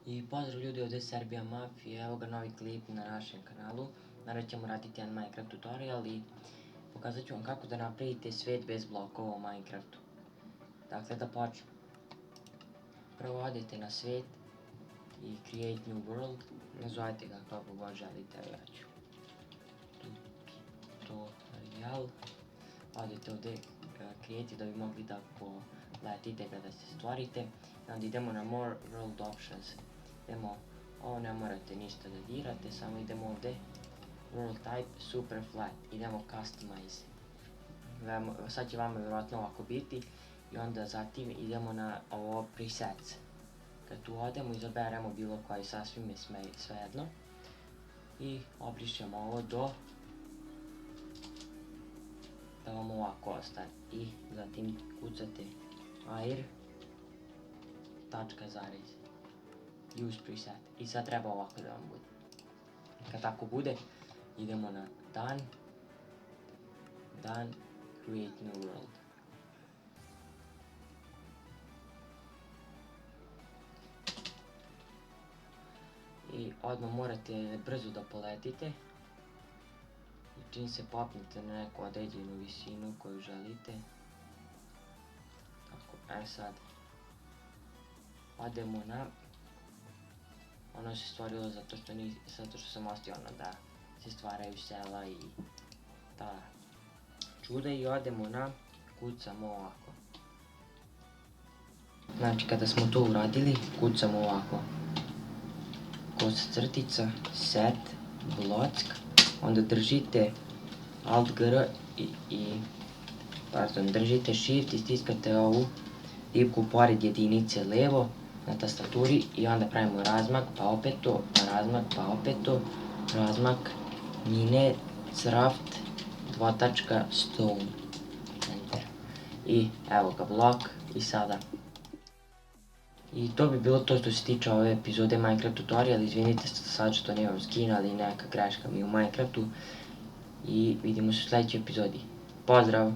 I pozdrav ljudi, ovdje je Serbia Mafija, evo ga novi klip na našem kanalu. Naravno ćemo raditi jedan Minecraft tutorial i pokazat ću vam kako da napravite svijet bez blokova u Minecraftu. Dakle, da počnemo. Prvo odete na svijet i create new world, nazovite ga kako god želite, evo ja ću tutorial. Odete ovdje create da bi mogli da poletite kada se stvorite. Onda idemo na more world options, ovo ne morate ništa da dirate, samo idemo ovdje world type super flat, idemo customize. Sad će vama vjerojatno ovako biti i onda zatim idemo na ovo presets. Kad tu odemo izaberemo bilo koji, sasvim je svejedno i obrišemo ovo da vam ovako ostane i zatim kucate air tačka zarez use preset i sad treba ovako da vam bude. Kad tako bude idemo na done create new world i odmah morate brzo da poletite i čim se popnete na neku određenu visinu koju želite. Tako, sad odemo na, ono se stvorilo zato što sam ostio da se stvaraju sela i ta čuda i odemo na, kucamo ovako. Znači kada smo to uradili, kucamo ovako, kosa crtica, set, block, onda držite alt gr držite shift i stiskate ovu tipku pored jedinice levo na tastaturi i onda pravimo razmak, pa opet to, pa razmak, pa opet to, razmak, mine, craft, dvotačka, stone, enter. I evo ga blok i sada. I to bi bilo to što se tiče ove epizode Minecraft tutorial, izvinite sad što nemam skin, ali neka greška mi u Minecraftu i vidimo se u sljedećoj epizodi. Pozdrav!